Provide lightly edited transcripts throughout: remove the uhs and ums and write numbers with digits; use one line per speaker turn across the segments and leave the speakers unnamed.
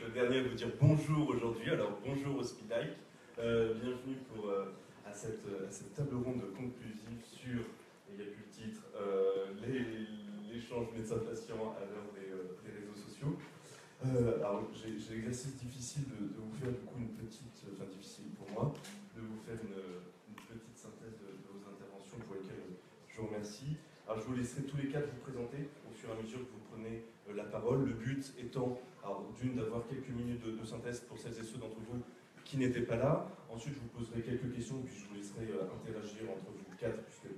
le dernier à vous dire bonjour aujourd'hui. Alors bonjour au Speed Like. Bienvenue à cette table ronde conclusive sur, il n'y a plus le titre, l'échange médecin-patient à l'heure des réseaux sociaux. Alors j'ai l'exercice difficile de vous faire du coup difficile pour moi, de vous faire une petite synthèse de vos interventions pour lesquelles je vous remercie. Alors je vous laisserai tous les quatre vous présenter au fur et à mesure que vous prenez la parole. Le but étant, d'une, d'avoir quelques minutes de synthèse pour celles et ceux d'entre vous qui n'étaient pas là. Ensuite, je vous poserai quelques questions, puis je vous laisserai interagir entre vous quatre, puisque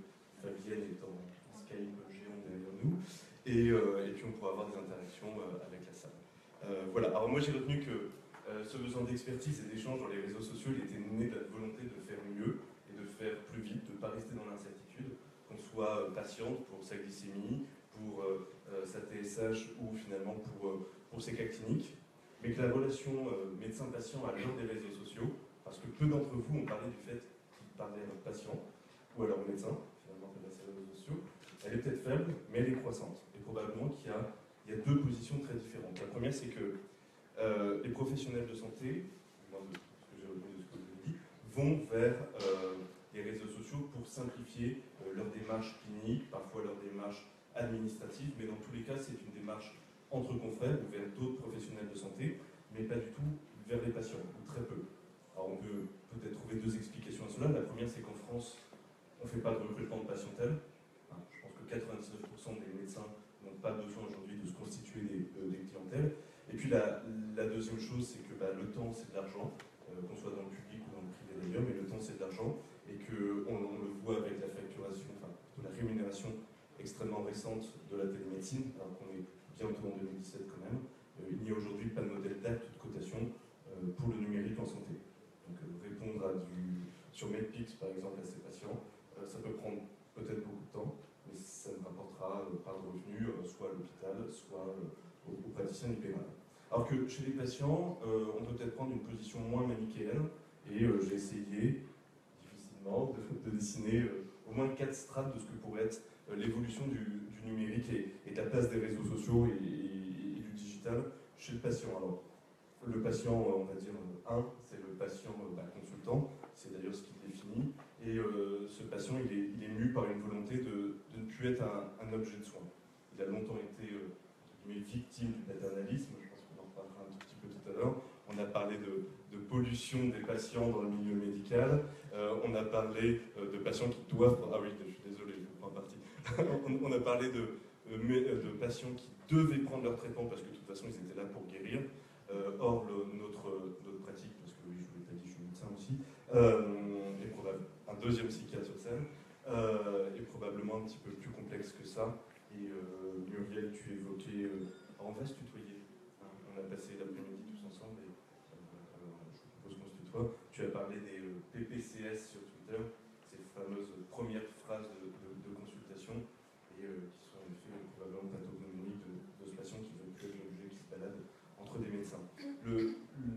Fabienne est en Skype géant derrière nous. Et puis on pourra avoir des interactions avec la salle. Voilà, alors moi j'ai retenu que ce besoin d'expertise et d'échange dans les réseaux sociaux, il était né de la volonté de faire mieux et de faire plus vite, de ne pas rester dans l'incertitude, qu'on soit patiente pour sa glycémie, pour sa TSH ou finalement pour ses cas cliniques, mais que la relation médecin-patient à l'heure des réseaux sociaux, parce que peu d'entre vous ont parlé du fait qu'ils parlaient à leurs patients ou à leurs médecins, finalement, à ces réseaux sociaux, elle est peut-être faible, mais elle est croissante. Et probablement qu'il y a deux positions très différentes. La première, c'est que les professionnels de santé, moi de ce que j'ai retenu de ce que je vous ai dit, vont vers les réseaux sociaux pour simplifier leur démarche clinique, parfois leur démarche administrative, mais dans tous les cas, c'est une démarche entre confrères ou vers d'autres professionnels de santé, mais pas du tout vers les patients, ou très peu. Alors on peut peut-être trouver deux explications à cela. La première, c'est qu'en France, on ne fait pas de recrutement de patientèle. Je pense que 99% des médecins n'ont pas besoin aujourd'hui de se constituer des clientèles. Et puis la deuxième chose, c'est que le temps, c'est de l'argent, qu'on soit dans le public ou dans le privé d'ailleurs, mais le temps, c'est de l'argent, et qu'on le voit avec la facturation, de la rémunération extrêmement récente de la télémédecine, alors qu'on est bientôt en 2017 quand même. Il n'y a aujourd'hui pas de modèle d'acte ou de cotation pour le numérique en santé. Donc répondre sur Medpix par exemple à ces patients, ça peut prendre peut-être beaucoup de temps, mais ça ne rapportera pas de revenus, soit à l'hôpital, soit aux praticiens libéraux. Alors que chez les patients, on peut peut-être prendre une position moins manichéenne, et j'ai essayé, difficilement, de dessiner au moins 4 strates de ce que pourrait être l'évolution du numérique et de la place des réseaux sociaux et du digital chez le patient. Alors, le patient, on va dire 1, c'est le patient consultant, c'est d'ailleurs ce qu'il définit, et ce patient, il est mu par une volonté de ne plus être un objet de soin. Il a longtemps été victime du paternalisme, je pense qu'on en reparlera un tout petit peu tout à l'heure. On a parlé de pollution des patients dans le milieu médical, on a parlé de patients qui doivent... Ah oui, je suis désolé, je prends partie. On a parlé de patients qui devaient prendre leur traitement parce que de toute façon ils étaient là pour guérir. Or, notre pratique, parce que oui, je vous l'ai pas dit, je suis médecin aussi, est probablement un deuxième psychiatre sur scène, est probablement un petit peu plus complexe que ça. Et Muriel, tu évoquais... on va se tutoyer. On a passé l'après-midi tous ensemble et je vous propose qu'on se tutoie. Tu as parlé des PPCS sur Twitter, ces fameuses premières phrases de consultation, et qui sont en effet probablement pathognomoniques de ce patient qui veut plus être l'objet qui se balade entre des médecins.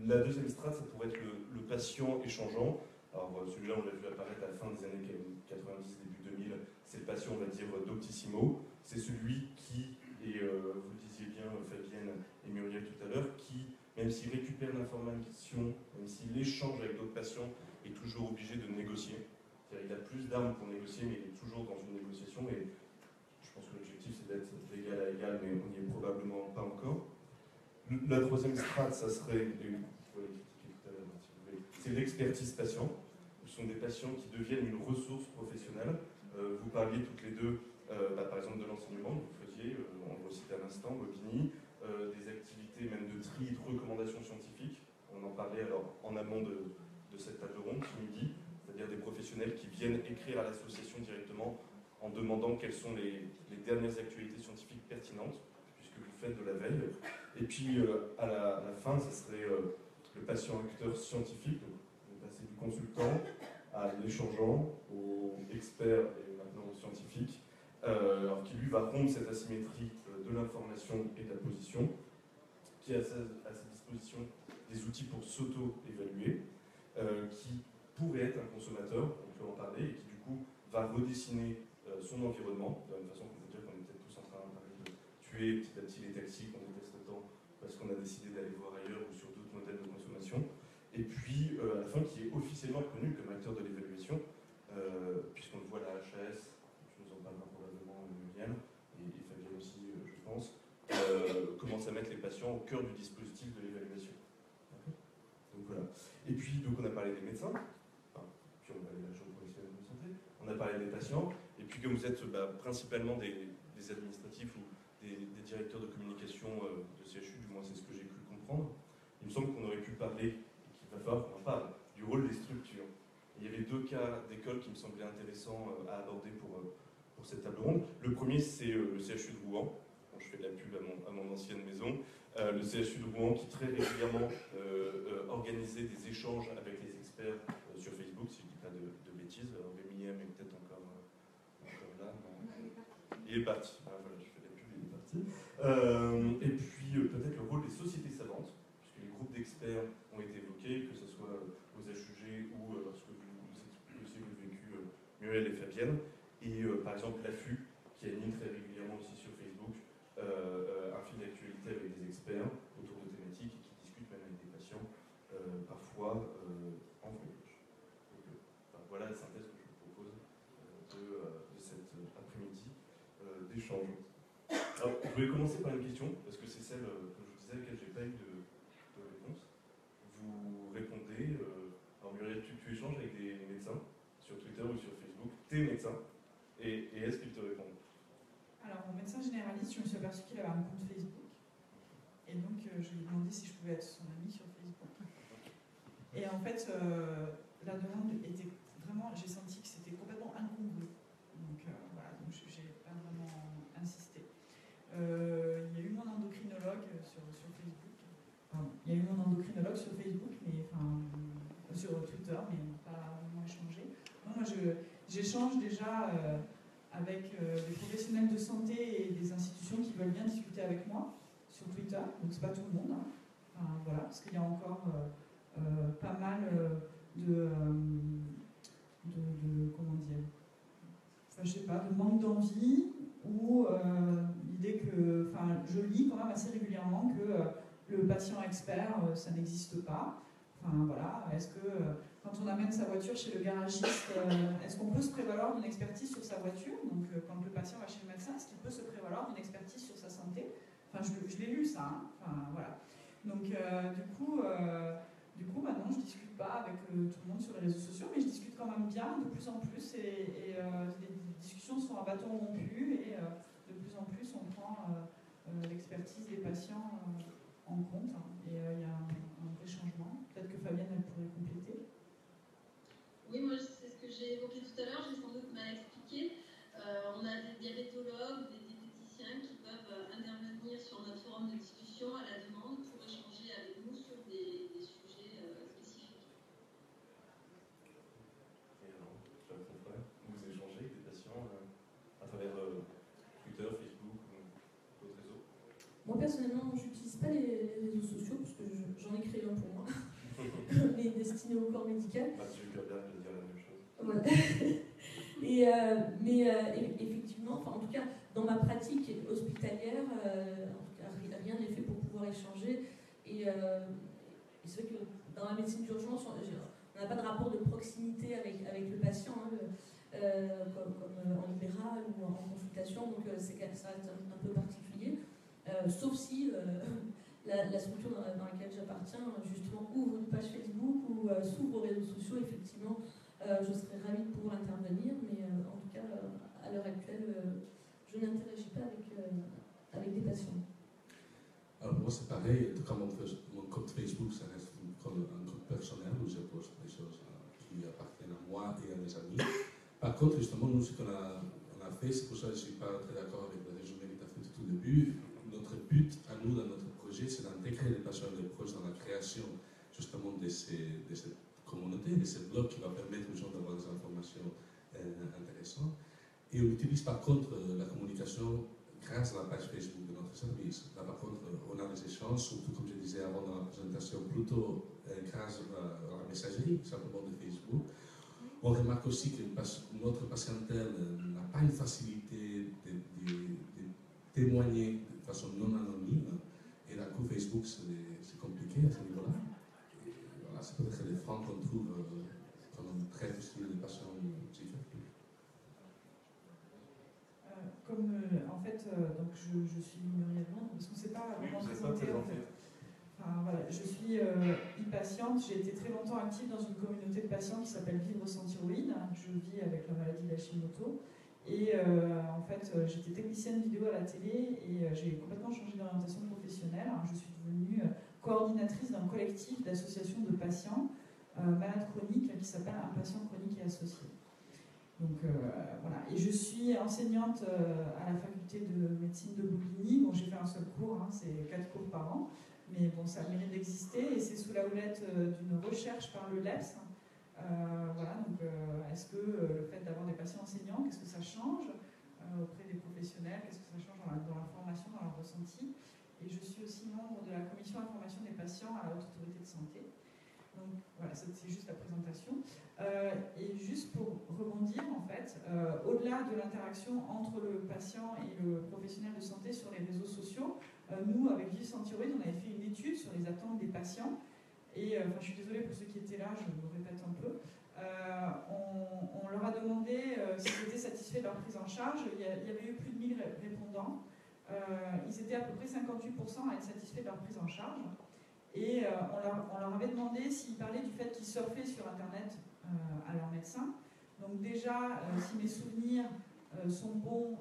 La deuxième strate, ça pourrait être le patient échangeant. Alors celui-là, on l'a vu apparaître à la fin des années 90, début 2000, c'est le patient, on va dire, Doctissimo. C'est celui qui, et vous le disiez bien, Fabienne et Muriel tout à l'heure, qui, même s'il récupère l'information, même s'il échange avec d'autres patients, est toujours obligé de négocier. C'est-à-dire qu'il a plus d'armes pour négocier, mais il est toujours dans une négociation, et je pense que l'objectif c'est d'être d'égal à égal, mais on n'y est probablement pas encore. La troisième strate, ça serait, c'est l'expertise patient. Ce sont des patients qui deviennent une ressource professionnelle. Vous parliez toutes les deux, par exemple, de l'enseignement que vous faisiez, on le cite à l'instant, Bobigny, des activités même de tri et de recommandations scientifiques. On en parlait alors en amont de cette table ronde ce midi, c'est-à-dire des professionnels qui viennent écrire à l'association directement en demandant quelles sont les dernières actualités scientifiques pertinentes, puisque vous faites de la veille. Et puis, à la fin, ce serait le patient acteur scientifique, donc on est passé du consultant à l'échangeant, au expert et maintenant au scientifique, alors qui lui va rompre cette asymétrie de l'information et de la position, qui a à sa disposition des outils pour s'auto-évaluer, qui pourrait être un consommateur, on peut en parler, et qui du coup va redessiner son environnement, de la même façon qu'on peut dire qu'on est peut-être tous en train de tuer petit à petit les taxis qu'on déteste tant parce qu'on a décidé d'aller voir ailleurs ou sur d'autres modèles de consommation. Et puis, à la fin, qui est officiellement reconnu comme acteur de l'évaluation, puisqu'on le voit à la HAS, tu nous en parleras probablement, Muriel, et Fabienne aussi, je pense, commence à mettre les patients au cœur du dispositif de l'évaluation. Donc voilà. Et puis, donc, on a parlé des médecins, puis on a parlé de la Chambre professionnelle de santé, on a parlé des patients, et puis comme vous êtes principalement des administratifs ou des directeurs de communication de CHU, du moins c'est ce que j'ai cru comprendre, il me semble qu'on aurait pu parler, et qu'il va falloir qu'on en parle, du rôle des structures. Et il y avait deux cas d'école qui me semblaient intéressants à aborder pour cette table ronde. Le premier, c'est le CHU de Rouen. Bon, je fais de la pub à mon ancienne maison. Le CHU de Rouen qui très régulièrement organisait des échanges avec les experts sur Facebook, si je ne dis pas de bêtises. Alors Rémi M est peut-être encore là. Non. Il est parti. Ah, voilà, je fais de la pub, il est parti. Et puis peut-être le rôle des sociétés savantes, puisque les groupes d'experts ont été évoqués, que ce soit aux HUG ou lorsque vous aussi vous avez vécu Muriel et Fabienne. Et par exemple l'AFU, qui anime très régulièrement aussi sur Facebook un fil d'actualité avec des experts autour de thématiques et qui discutent même avec des patients, parfois en voyage. Donc, voilà la synthèse que je vous propose de cet après-midi d'échange. Alors, je voulais commencer par une question, parce que c'est celle, comme je vous disais, à laquelle je n'ai pas eu de réponse. Vous répondez, alors Muriel, tu échanges avec des médecins sur Twitter ou sur Facebook, t'es médecin, et est-ce qu'ils te répondent?
Alors, mon médecin généraliste, je me suis aperçue qu'il avait un compte Facebook. Et donc, je lui ai demandé si je pouvais être son ami sur Facebook. Et en fait, la demande était vraiment, j'ai senti que c'était complètement incongru. Donc, voilà, donc j'ai pas vraiment insisté. Il y a eu mon endocrinologue sur Facebook. Pardon, il y a eu mon endocrinologue sur Facebook, mais enfin, sur Twitter, mais on n'a pas vraiment échangé. Moi, j'échange déjà avec des professionnels de santé et des institutions qui veulent bien discuter avec moi sur Twitter. Donc, c'est pas tout le monde. Hein. Enfin, voilà, parce qu'il y a encore pas mal comment dire, enfin, je sais pas, de manque d'envie ou l'idée que, enfin, je lis quand même assez régulièrement que le patient expert, ça n'existe pas. Enfin, voilà, est-ce que quand on amène sa voiture chez le garagiste, est-ce qu'on peut se prévaloir d'une expertise sur sa voiture? Donc, quand le patient va chez le médecin, est-ce qu'il peut se prévaloir d'une expertise sur sa santé? Enfin, je l'ai lu ça. Hein. Enfin, voilà. Donc, du coup, maintenant, je ne discute pas avec tout le monde sur les réseaux sociaux, mais je discute quand même bien de plus en plus. Et les discussions sont à bâton rompu et de plus en plus, on prend l'expertise des patients en compte. Hein, et il y a un vrai changement. Peut-être que Fabienne, elle pourrait compléter.
Oui, moi, c'est ce que j'ai évoqué tout à l'heure, j'ai sans doute mal expliqué. On a des diabétologues, des diététiciens qui peuvent intervenir sur notre forum de discussion à la demande pour échanger avec nous sur des sujets spécifiques.
Et alors, vous échangez avec des patients à travers Twitter, Facebook ou d'autres réseaux?
Moi, personnellement, je n'utilise pas les réseaux sociaux parce que j'en ai créé un pour moi, mais destiné au corps médical.
Mathieu Gerberg va dire la même chose.
Voilà. Mais effectivement, en tout cas, dans ma pratique hospitalière, en tout cas, rien n'est fait pour pouvoir échanger. Et c'est vrai que dans la médecine d'urgence, on n'a pas de rapport de proximité avec le patient, hein, comme en libéral ou en consultation, donc ça reste un peu particulier. Sauf si la structure dans laquelle j'appartiens, justement, ouvre une page Facebook ou s'ouvre aux réseaux sociaux, effectivement, je serais ravie de pouvoir intervenir, mais en tout cas, à l'heure actuelle, je n'interagis pas avec des patients.
Alors moi c'est pareil, en tout cas mon compte Facebook, ça reste un compte personnel où je poste des choses qui appartiennent à moi et à mes amis. Par contre, justement, nous, ce qu'on a fait, c'est pour ça que je ne suis pas très d'accord avec le résumé que tu as fait tout au début. Notre but, à nous, dans notre projet, c'est d'intégrer les patients et les proches dans la création, justement, de cette communauté, de ce blog qui va permettre aux gens d'avoir des informations intéressantes. Et on utilise par contre la communication grâce à la page Facebook de notre service. Là, par contre, on a des échanges, surtout comme je disais avant dans la présentation, plutôt grâce à la messagerie, simplement de Facebook. On remarque aussi que notre patientèle n'a pas une facilité de témoigner de façon non anonyme. Et d'un coup, Facebook compliqué à ce niveau-là. Voilà, c'est peut-être les freins qu'on trouve quand on traite aussi les patients psychiatriques.
En fait, donc je suis Muriel Londres, parce qu'on ne s'est pas vraiment présenté en fait. Enfin, voilà, je suis e-patiente, j'ai été très longtemps active dans une communauté de patients qui s'appelle Vivre sans thyroïde. Je vis avec la maladie d'Hashimoto. Et en fait, j'étais technicienne vidéo à la télé et j'ai complètement changé d'orientation professionnelle. Je suis devenue coordinatrice d'un collectif d'associations de patients malades chroniques qui s'appelle Un patient chronique et associé. Donc voilà. Et je suis enseignante à la faculté de médecine de Bobigny. Bon, j'ai fait un seul cours, hein, c'est 4 cours par an. Mais bon, ça a le mérite d'exister et c'est sous la houlette d'une recherche par le LEPS. Voilà, donc est-ce que le fait d'avoir des patients enseignants, qu'est-ce que ça change auprès des professionnels, qu'est-ce que ça change dans la formation, dans leur ressenti? Et je suis aussi membre de la commission information des patients à la Haute Autorité de Santé. Donc voilà, c'est juste la présentation. Et juste pour rebondir, en fait, au-delà de l'interaction entre le patient et le professionnel de santé sur les réseaux sociaux, nous, avec Vivre sans thyroïde, on avait fait une étude sur les attentes des patients. Et enfin, je suis désolée pour ceux qui étaient là, je me répète un peu. On leur a demandé s'ils étaient satisfaits de leur prise en charge. Il y avait eu plus de 1000 répondants. Ils étaient à peu près 58% à être satisfaits de leur prise en charge. Et on leur avait demandé s'ils parlaient du fait qu'ils surfaient sur Internet à leur médecin. Donc déjà, si mes souvenirs sont bons,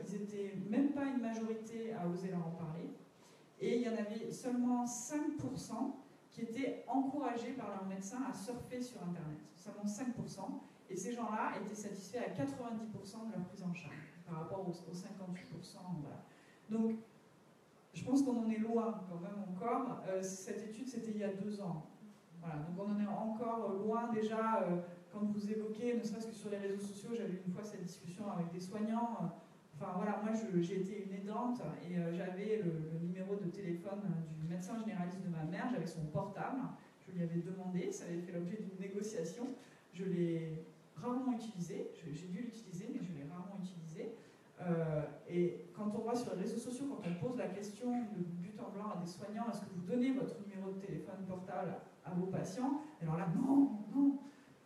ils n'étaient même pas une majorité à oser leur en parler. Et il y en avait seulement 5% qui étaient encouragés par leur médecin à surfer sur Internet. Seulement 5%. Et ces gens-là étaient satisfaits à 90% de leur prise en charge par rapport aux 58%. Voilà. Donc, je pense qu'on en est loin quand même encore. Cette étude, c'était il y a 2 ans. Voilà. Donc on en est encore loin déjà. Quand vous évoquez, ne serait-ce que sur les réseaux sociaux, j'avais une fois cette discussion avec des soignants. Enfin voilà, moi j'ai été une aidante et j'avais le numéro de téléphone du médecin généraliste de ma mère, j'avais son portable, je lui avais demandé, ça avait fait l'objet d'une négociation, je l'ai rarement utilisé, j'ai dû l'utiliser, mais je l'ai rarement utilisé. Et quand on voit sur les réseaux sociaux, quand on pose la question de but en blanc à des soignants, est-ce que vous donnez votre numéro de téléphone portable à vos patients? Alors là, non, non.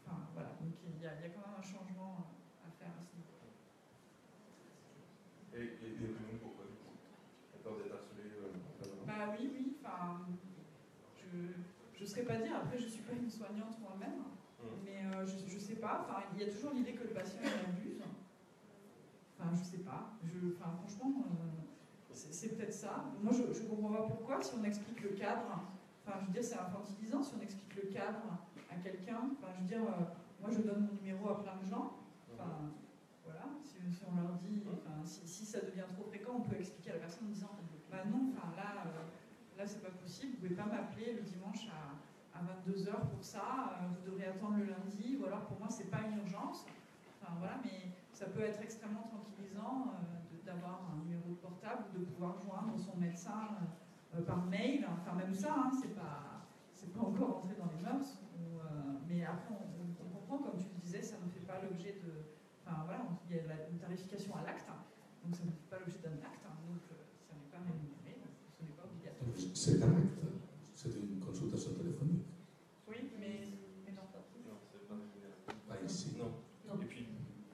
Enfin voilà, donc il y a quand même un changement à faire à ce niveau.
Et nous, pourquoi du coup? La peur d'être harcelé
Bah oui, enfin, je ne saurais pas dire, après je ne suis pas une soignante moi-même, mais je ne sais pas, enfin, il y a toujours l'idée que le patient abuse. Enfin, je sais pas. Enfin, franchement, c'est peut-être ça. Moi, je ne comprends pas pourquoi, si on explique le cadre. Enfin, je veux dire, c'est infantilisant si on explique le cadre à quelqu'un. Enfin, je veux dire, moi, je donne mon numéro à plein de gens. Enfin, voilà. Si on leur dit, enfin, si ça devient trop fréquent, on peut expliquer à la personne en disant, bah non, enfin là, c'est pas possible. Vous pouvez pas m'appeler le dimanche à 22h pour ça. Vous devrez attendre le lundi. Ou alors, pour moi, c'est pas une urgence. Enfin, voilà, mais ça peut être extrêmement tranquillisant d'avoir un numéro de portable, de pouvoir joindre son médecin par mail. Enfin, même ça, hein, c'est pas encore entré dans les mœurs. Mais après, on comprend, comme tu le disais, ça ne fait pas l'objet de... Enfin, voilà, il y a une tarification à l'acte, donc ça ne fait pas l'objet d'un acte, donc ça n'est pas rémunéré, ce n'est pas obligatoire.
C'est un acte, c'est une consultation téléphonique.
Oui, mais non.
Non, c'est pas rémunéré.
Pas ici.
Non. Et puis,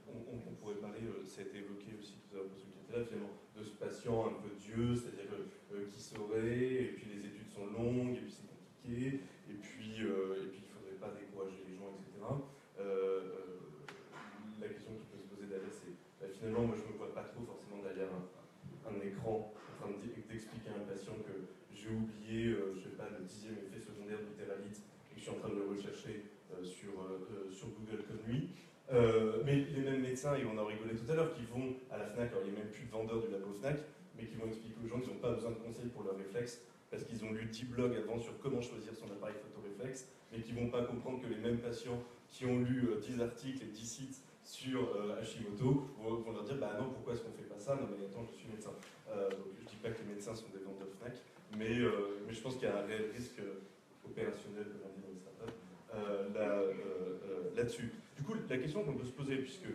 on pourrait parler, ça a été évoqué aussi tout à l'heure pour ceux qui étaient là, finalement, de ce patient un peu Dieu, c'est-à-dire qui saurait, et puis les études sont longues, et puis c'est compliqué, et puis il ne faudrait pas décourager les gens, etc. La question qui peut se poser derrière, c'est finalement, moi je ne me vois pas trop forcément derrière un écran en train d'expliquer à un patient que j'ai oublié, je ne sais pas, le 10e effet secondaire du Theralite, et que je suis en train de le rechercher sur Google comme lui. Mais les mêmes médecins, et on en rigolait tout à l'heure, qui vont à la FNAC, alors il n'y a même plus de vendeurs du labo FNAC, mais qui vont expliquer aux gens qu'ils n'ont pas besoin de conseils pour leurs réflexes, parce qu'ils ont lu 10 blogs avant sur comment choisir son appareil photoréflexe, mais qui ne vont pas comprendre que les mêmes patients qui ont lu 10 articles et 10 sites sur Hashimoto vont leur dire bah non, pourquoi est-ce qu'on ne fait pas ça? Non mais attends, je suis médecin. Donc je ne dis pas que les médecins sont des vendeurs FNAC, mais je pense qu'il y a un réel risque opérationnel, comme on dit dans les startups, là-dessus. Du coup, la question qu'on peut se poser, puisque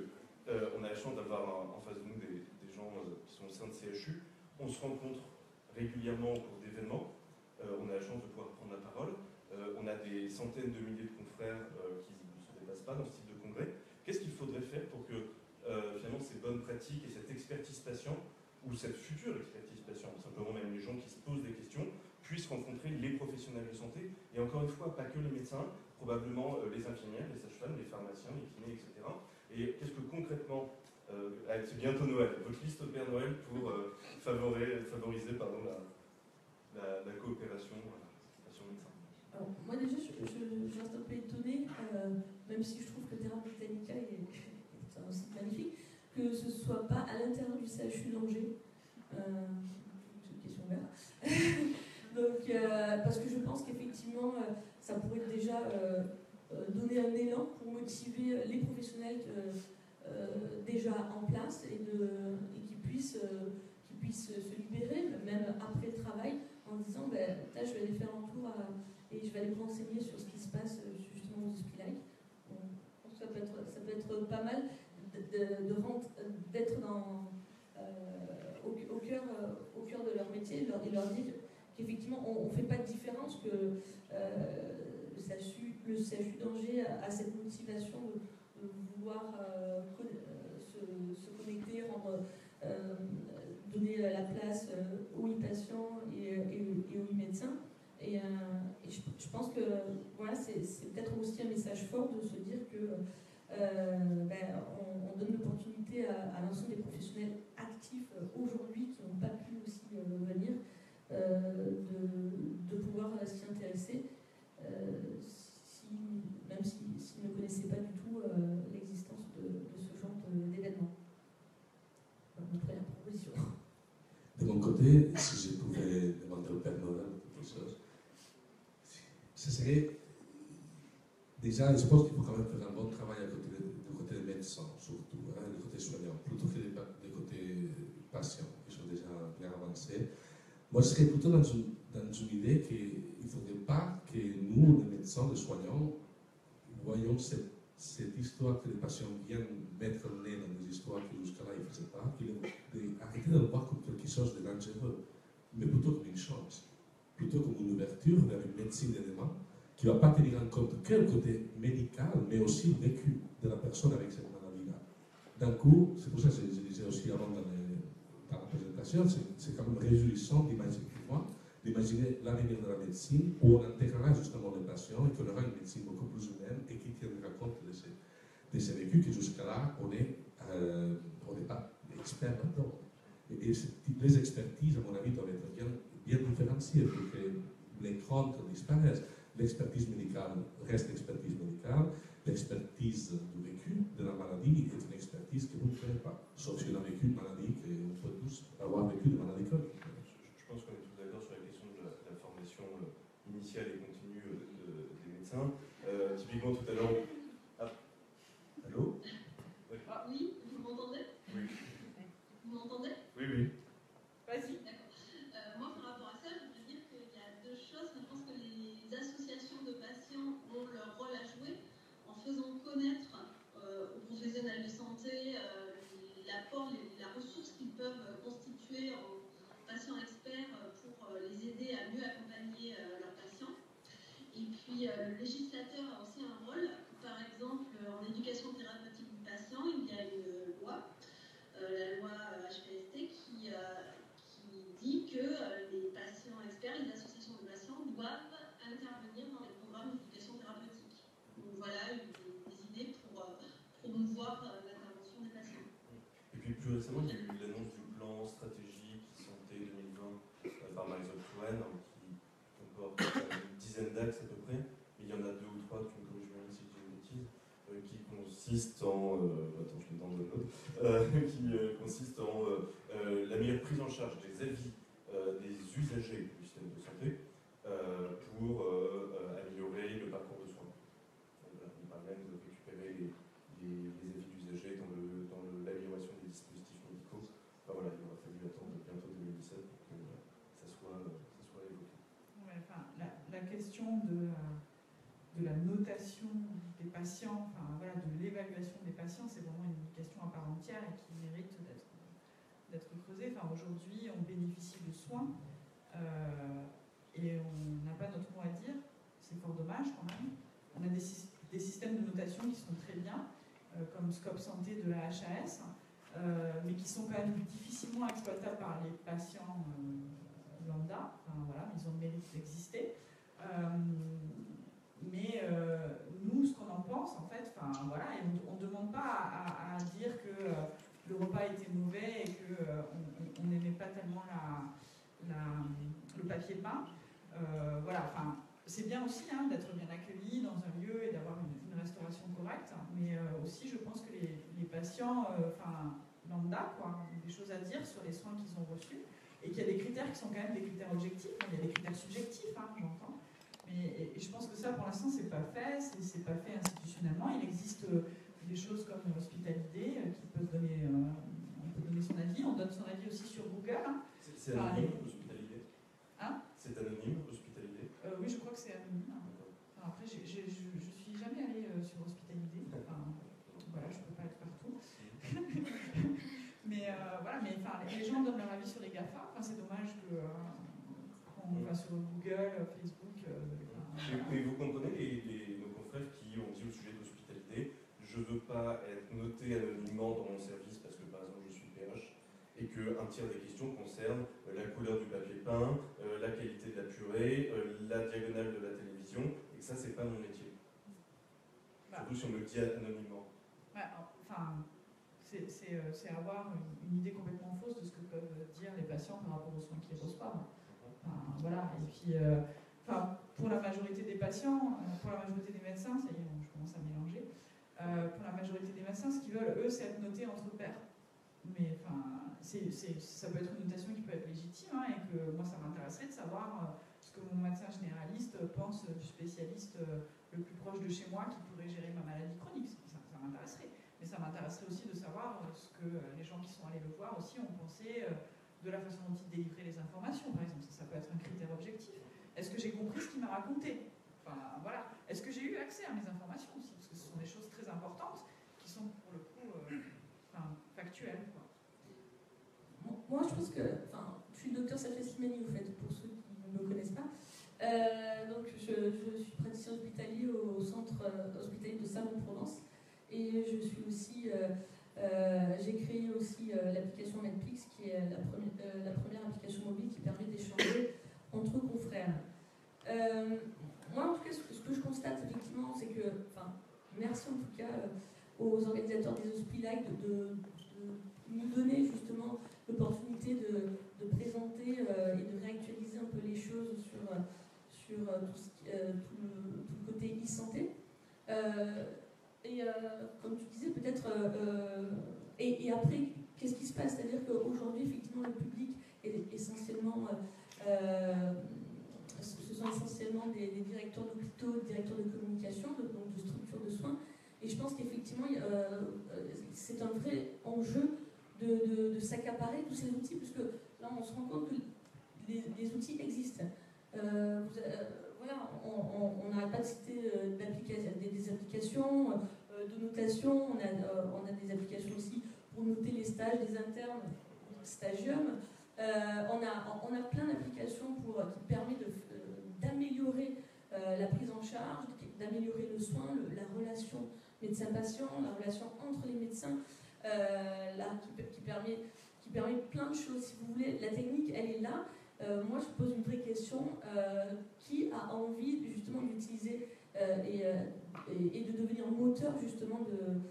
on a la chance d'avoir en face de nous des gens qui sont au sein de CHU, on se rencontre régulièrement au cours d'événements. on a la chance de pouvoir prendre la parole. On a des centaines de milliers de confrères qui ne se dépassent pas dans ce type de congrès. Qu'est-ce qu'il faudrait faire pour que finalement ces bonnes pratiques et cette expertise patient, ou cette future expertise patient, simplement même les gens qui se posent des questions, puissent rencontrer les professionnels de santé, et encore une fois, pas que les médecins, probablement les infirmières, les sages-femmes, les pharmaciens, les kinés, etc. Et qu'est-ce que concrètement, c'est bientôt Noël, votre liste au Père Noël pour favoriser la coopération patient-médecin.
Alors, moi déjà, je reste un peu étonnée, même si je trouve que Terra Britannica est un site magnifique, que ce ne soit pas à l'intérieur du CHU d'Angers. C'est une question ouverte. Donc, parce que je pense qu'effectivement, ça pourrait déjà donner un élan pour motiver les professionnels déjà en place et qui puissent se libérer, même après le travail, en disant ben, là, je vais aller faire un tour et je vais aller me renseigner sur ce qui se passe justement aux Hospitaliques. Je pense que ça peut être pas mal d'être au cœur de leur métier et leur dire qu'effectivement on ne fait pas de différence, que le CHU d'Angers a cette motivation de vouloir se connecter, donner la place aux e-patients et aux e-médecins. Et je pense que voilà, c'est peut-être aussi un message fort de se dire que on donne l'opportunité à l'ensemble des professionnels actifs aujourd'hui qui n'ont pas pu aussi venir de pouvoir s'y intéresser, même s'ils ne connaissaient pas du tout l'existence de ce genre d'événement. Voilà ma première proposition.
De mon côté, si je pouvais demander au Père Noël quelque chose, ce serait déjà, je pense qu'il faut quand même faire un bon travail du côté des médecins, surtout, du côté soignant, plutôt que du côté patients, qui sont déjà bien avancés. Moi, je serais plutôt dans une idée qu'il ne faudrait pas que nous, les médecins, les soignants, voyons cette histoire que les patients viennent mettre le nez dans des histoires que jusqu'à là ils ne faisaient pas, arrêter de le voir comme quelque chose de dangereux, mais plutôt comme une chance, plutôt comme une ouverture vers une médecine d'éléments qui ne va pas tenir en compte que le côté médical, mais aussi le vécu de la personne avec cette maladie-là. D'un coup, c'est pour ça que je disais aussi avant dans la présentation, c'est quand même réjouissant d'imaginer l'avenir de la médecine où on intégrera justement les patients et qu'on aura une médecine beaucoup plus humaine et qui tiendra compte de ces vécus que jusqu'à là, on n'est pas experts là-dedans. Et les expertises, à mon avis, doivent être bien différenciées pour que les craintes disparaissent. L'expertise médicale reste expertise médicale, l'expertise du vécu de la maladie est une expertise que vous ne faites pas, sauf si on a vécu une maladie, qu'on peut tous avoir vécu de maladie chronique.
Je pense qu'on est tous d'accord sur la question de la formation initiale et continue des médecins. Typiquement, tout à l'heure... Allô?
Oui, vous m'entendez?
Oui.
Vous m'entendez?
Oui, oui.
Vas-y.
D'accord. Moi, par rapport à ça, je voudrais dire qu'il y a deux choses. Je pense que les associations de patients ont leur rôle à jouer en faisant connaître aux professionnels de santé l'apport, la ressource qu'ils peuvent constituer en patients experts pour les aider à mieux accompagner leurs patients. Et puis, le législateur a aussi un rôle. Par exemple, en éducation thérapeutique du patient, il y a une loi, la loi HPST, qui dit que les patients experts, les associations de patients doivent intervenir dans les programmes d'éducation thérapeutique. Donc voilà des idées pour promouvoir l'intervention des patients.
Et puis plus récemment, il y a eu l'annonce du plan stratégique santé 2020 par Marisol Touraine, qui comporte une dizaine d'axes à peu près. Il y en a 2 ou 3, tu me corriges si je dis une bêtise, qui consiste en... attends, je me demande l'autre. Qui consiste en la meilleure prise en charge des avis des usagers du système de santé pour améliorer le parcours de soins. On parle même de récupérer les avis d'usagers dans l'amélioration des dispositifs médicaux. Enfin voilà, il aura fallu attendre bientôt 2017 pour que ça soit évoqué.
Ouais, enfin, la question de la notation des patients, enfin, voilà, de l'évaluation des patients, c'est vraiment une question à part entière et qui mérite d'être creusée. Enfin, aujourd'hui, on bénéficie de soins et on n'a pas notre mot à dire. C'est fort dommage quand même. On a des systèmes de notation qui sont très bien, comme Scope Santé de la HAS, mais qui sont quand même difficilement exploitables par les patients lambda. Enfin, voilà, ils ont le mérite d'exister. Mais nous, ce qu'on en pense, en fait, voilà, et on ne demande pas à dire que le repas était mauvais et qu'on n'aimait pas tellement le papier peint. Voilà, enfin, c'est bien aussi d'être bien accueilli dans un lieu et d'avoir une restauration correcte, mais aussi, je pense que les patients, lambda, quoi, ont des choses à dire sur les soins qu'ils ont reçus, et qu'il y a des critères qui sont quand même des critères objectifs. Il y a des critères subjectifs, j'entends. Et je pense que ça, pour l'instant, c'est pas fait institutionnellement. Il existe des choses comme l'hospitalité qui peuvent donner, on peut donner son avis. On donne son avis aussi sur Google.
C'est anonyme, l'hospitalité? C'est anonyme, l'hospitalité?
Oui, je crois que c'est anonyme. Après, je suis jamais allée sur hospitalité. Voilà, je peux pas être partout. Mais voilà, les gens donnent leur avis sur les GAFA. C'est dommage que qu'on va sur Google, Facebook.
Et vous comprenez nos confrères qui ont dit au sujet de l'hospitalité, je ne veux pas être noté anonymement dans mon service parce que par exemple je suis PH et qu'un tiers des questions concernent la couleur du papier peint, la qualité de la purée, la diagonale de la télévision, et que ça c'est pas mon métier. Surtout si on me le dit anonymement.
C'est avoir une idée complètement fausse de ce que peuvent dire les patients par rapport aux soins qu'ils reçoivent. Voilà, et puis pour la majorité des patients, pour la majorité des médecins, ça y est, je commence à mélanger, pour la majorité des médecins, ce qu'ils veulent, eux, c'est être notés entre pairs. Mais ça peut être une notation qui peut être légitime, et que moi, ça m'intéresserait de savoir ce que mon médecin généraliste pense du spécialiste le plus proche de chez moi qui pourrait gérer ma maladie chronique. Ça m'intéresserait. Mais ça m'intéresserait aussi de savoir ce que les gens qui sont allés le voir aussi ont pensé de la façon dont il délivrait les informations, par exemple. Ça peut être un critère objectif. Est-ce que j'ai compris ce qu'il m'a raconté? Voilà. Est-ce que j'ai eu accès à mes informations aussi? Parce que ce sont des choses très importantes qui sont pour le coup factuelles.
Moi, je pense que... je suis docteur Safia Slimani, au fait, pour ceux qui ne me connaissent pas. Donc, je suis praticien hospitalier au centre hospitalier de Salon-de-Provence. Et je suis aussi... j'ai créé aussi l'application Medpix, qui est la première application mobile qui permet d'échanger entre confrères. Moi, en tout cas, ce que je constate effectivement, c'est que, merci en tout cas aux organisateurs des Hospilites de nous donner justement l'opportunité de présenter et de réactualiser un peu les choses sur tout le côté e-santé. Et comme tu disais, peut-être... et après, qu'est-ce qui se passe? C'est-à-dire qu'aujourd'hui, effectivement, le public est essentiellement... ce sont essentiellement des directeurs d'hôpitaux, des directeurs de communication, donc de structures de soins. Et je pense qu'effectivement, c'est un vrai enjeu de s'accaparer tous ces outils, puisque là, on se rend compte que les outils existent. Voilà, on n'arrête pas de citer des applications de notation, on a des applications aussi pour noter les stages des internes, Stagium. On a plein d'applications qui permettent d'améliorer la prise en charge, d'améliorer le soin, la relation médecin-patient, la relation entre les médecins, qui permet plein de choses. Si vous voulez, la technique, elle est là. Moi, je pose une vraie question. Qui a envie justement d'utiliser et de devenir moteur justement de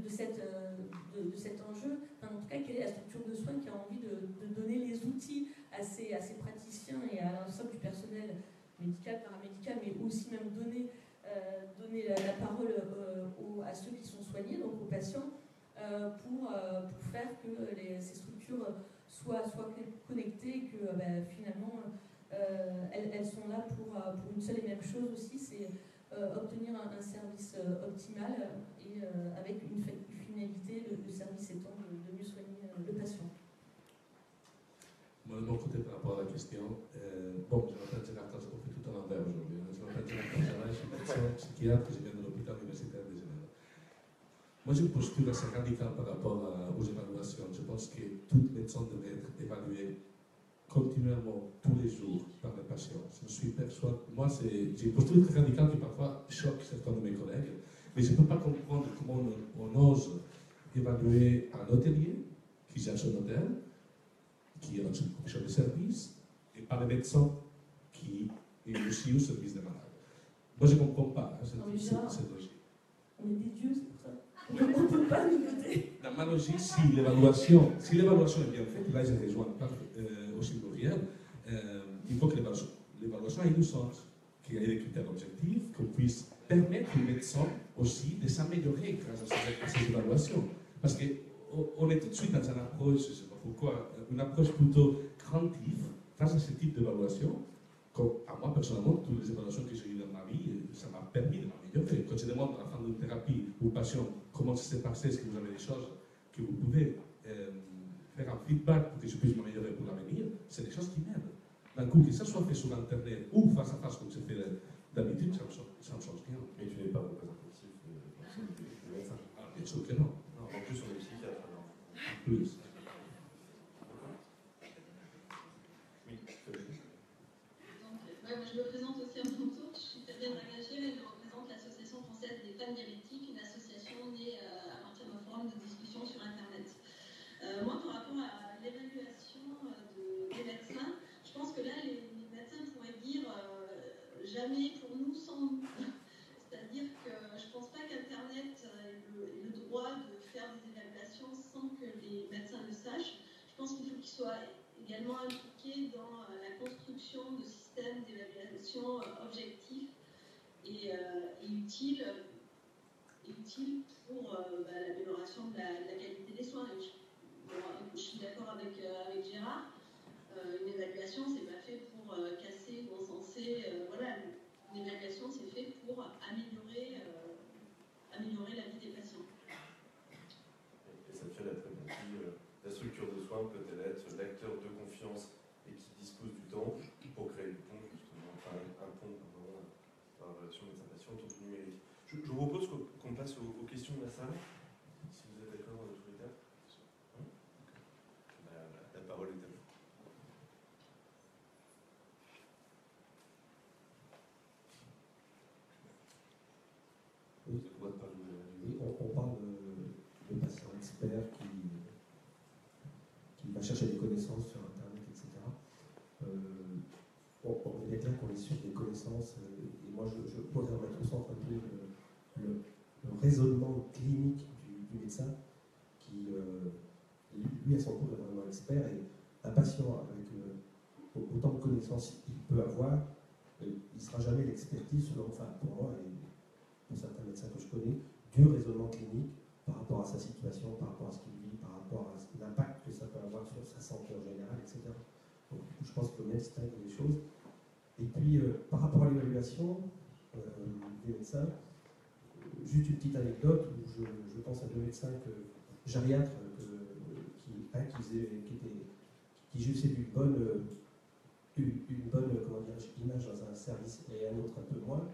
cet enjeu? En tout cas, quelle est la structure de soins qui a envie de donner les outils à ces praticiens et à l'ensemble du personnel médical, paramédical, mais aussi même donner la parole à ceux qui sont soignés, donc aux patients, pour faire que ces structures soient connectées, que finalement elles sont là pour une seule et même chose aussi, c'est obtenir un service optimal et avec une finalité, le service étant de mieux soigner le patient.
Moi, de mon côté, par rapport à la question, je m'appelle Jonathan, on fait tout à l'envers aujourd'hui. Je m'appelle Jonathan Sarah, je suis médecin psychiatre, je viens de l'hôpital universitaire de Genève. Moi, j'ai une posture assez radicale par rapport aux évaluations. Je pense que toute médecin devrait être évaluée continuellement, tous les jours, par les patients. Je suis persuadé, moi, j'ai une posture très radicale qui parfois choque certains de mes collègues, mais je ne peux pas comprendre comment on ose évaluer un hôtelier qui gère son hôtel, qui est dans une commission de service, et par les médecins qui est aussi au service des malades. Moi, je ne comprends pas cette logique.
On est des dieux, c'est pour ça. On ne peut pas nous noter.
Dans ma logique, si l'évaluation est bien faite, là je rejoins aussi Gabriel, il faut que l'évaluation ait du sens, qu'il y ait des critères objectifs, qu'on puisse permettre aux médecins aussi de s'améliorer grâce à ces évaluations. Parce qu'on est tout de suite dans une approche, je ne sais pas pourquoi, une approche plutôt craintive face à ce type d'évaluation. À moi, personnellement, toutes les évaluations que j'ai eues dans ma vie, ça m'a permis de m'améliorer. Quand je demande à la fin d'une thérapie aux patients comment ça s'est passé, est-ce que vous avez des choses que vous pouvez faire un feedback pour que je puisse m'améliorer pour l'avenir, c'est des choses qui m'aident. D'un coup, que ça soit fait sur Internet ou face à face comme c'est fait d'habitude, ça me change rien.
Mais tu n'es pas représentatif des médecins.
Ah, bien sûr que non.
Non, en plus, on est psychiatre alors.
Plus.
Moi, je me présente aussi à mon tour. Je suis Fabienne Ragachier et je représente l'Association française des femmes diabétiques, une association née à partir d'un forum de discussion sur Internet. Moi, par rapport à l'évaluation des médecins, je pense que là, les médecins pourraient dire jamais pour nous sans nous. C'est-à-dire que je ne pense pas qu'Internet ait le droit de faire des évaluations sans que les médecins le sachent. Je pense qu'il faut qu'ils soient également impliqués dans la construction de systèmes d'évaluation objectifs et utiles pour l'amélioration de la qualité des soins. Je suis d'accord avec Gérard. Une évaluation, c'est pas fait pour casser ou encenser. Voilà, une évaluation, c'est fait pour améliorer la vie des patients.
Et ça fait la très bien dit, la structure de soins peut-elle être l'acteur de confiance et qui dispose du temps pour créer le pont, justement, enfin un pont par la relation médecin-patient autour du numérique. Je vous propose qu'on passe aux questions de la salle, si vous êtes d'accord tous les quatre. La parole est à vous.
Oui, on parle de patients experts qui va chercher des connaissances sur Internet, etc. On est bien clair qu'on est sur des connaissances, et moi je pourrais remettre au centre un peu le raisonnement clinique du médecin qui, lui, à son tour, est vraiment expert, et un patient avec autant de connaissances qu'il peut avoir, il ne sera jamais l'expertise, enfin pour moi, et pour certains médecins que je connais, du raisonnement clinique par rapport à sa situation, par rapport à ce qu'il vit, par rapport à l'impact que ça peut avoir sur sa santé en général, etc. Donc, je pense qu'il faut bien distinguer les choses. Et puis, par rapport à l'évaluation des médecins, juste une petite anecdote où je pense à deux médecins gériatres qui jugeaient d'une bonne image dans un service et un autre un peu moins.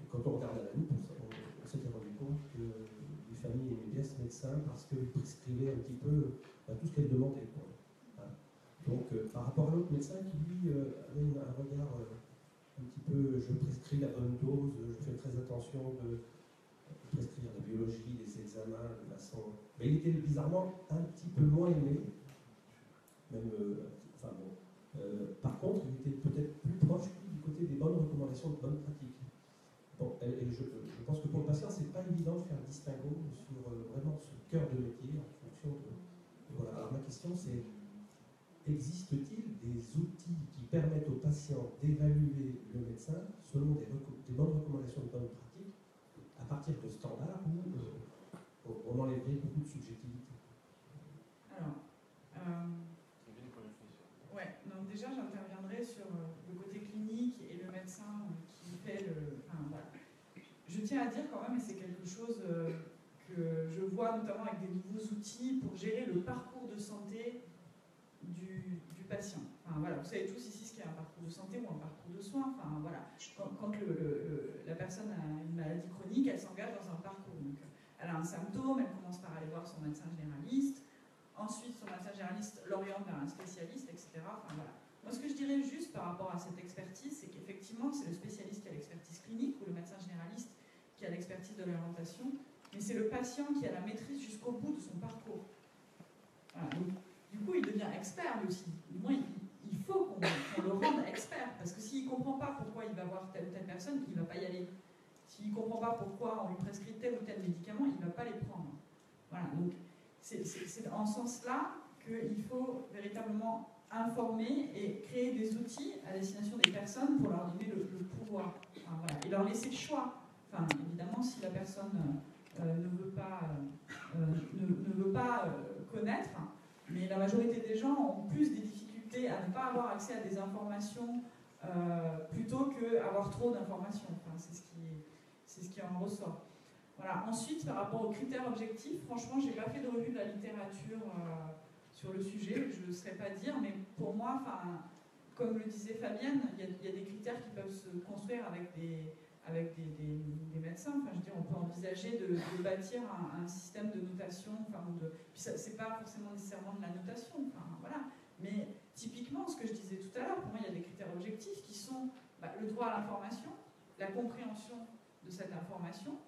Et quand on regarde à la loupe, on s'était rendu compte que les familles aimaient bien ce médecin parce qu'il prescrivait un petit peu tout ce qu'elle demandait. Donc, par rapport à l'autre médecin qui, lui, avait un regard un petit peu, je prescris la bonne dose, je fais très attention de prescrire la biologie, les examens, de façon... Mais il était bizarrement un petit peu moins aimé. Même, par contre, il était peut-être plus proche du côté des bonnes recommandations, de bonnes pratiques. Bon, et je pense que pour le patient, c'est pas évident de faire un distinguo sur vraiment ce cœur de métier en fonction de... Voilà. Alors ma question, c'est existe-t-il des outils qui permettent aux patients d'évaluer le médecin selon des bonnes recommandations de bonnes pratiques à partir de standards où on enlèverait beaucoup de subjectivité?
Alors, ouais, donc déjà j'interviendrai sur le côté clinique et le médecin qui fait le... Enfin, voilà. Je tiens à dire quand même, et c'est quelque chose que je vois notamment avec des nouveaux outils pour gérer le parcours de santé du patient. Enfin, voilà, vous savez tous ici ce qu'est un parcours de santé ou un parcours de soins. Enfin, voilà. Quand la personne a une maladie chronique, elle s'engage dans un parcours. Donc, elle a un symptôme, elle commence par aller voir son médecin généraliste. Ensuite, son médecin généraliste l'oriente vers un spécialiste, etc. Enfin, voilà. Moi, ce que je dirais juste par rapport à cette expertise, c'est qu'effectivement, c'est le spécialiste qui a l'expertise clinique ou le médecin généraliste qui a l'expertise de l'orientation, mais c'est le patient qui a la maîtrise jusqu'au bout de son parcours. Voilà, donc, du coup, il devient expert lui aussi. Du moins, il faut qu'on le rende expert, parce que s'il ne comprend pas pourquoi il va voir telle ou telle personne, il ne va pas y aller. S'il ne comprend pas pourquoi on lui prescrit tel ou tel médicament, il ne va pas les prendre. Voilà, donc c'est en ce sens-là qu'il faut véritablement informer et créer des outils à destination des personnes pour leur donner le pouvoir. Enfin, voilà, et leur laisser le choix. Enfin, évidemment, si la personne ne veut pas connaître, mais la majorité des gens ont plus des difficultés à ne pas avoir accès à des informations plutôt qu'avoir trop d'informations. Enfin, c'est ce qui en ressort. Voilà. Ensuite, par rapport aux critères objectifs, franchement, je n'ai pas fait de revue de la littérature sur le sujet, je ne saurais pas dire, mais pour moi, comme le disait Fabienne, il y a des critères qui peuvent se construire avec des médecins. Enfin, je veux dire, on peut envisager de bâtir un système de notation. Enfin, puis c'est pas forcément nécessairement de la notation. Enfin, voilà. Mais typiquement, ce que je disais tout à l'heure, pour moi, il y a des critères objectifs qui sont le droit à l'information, la compréhension de cette information,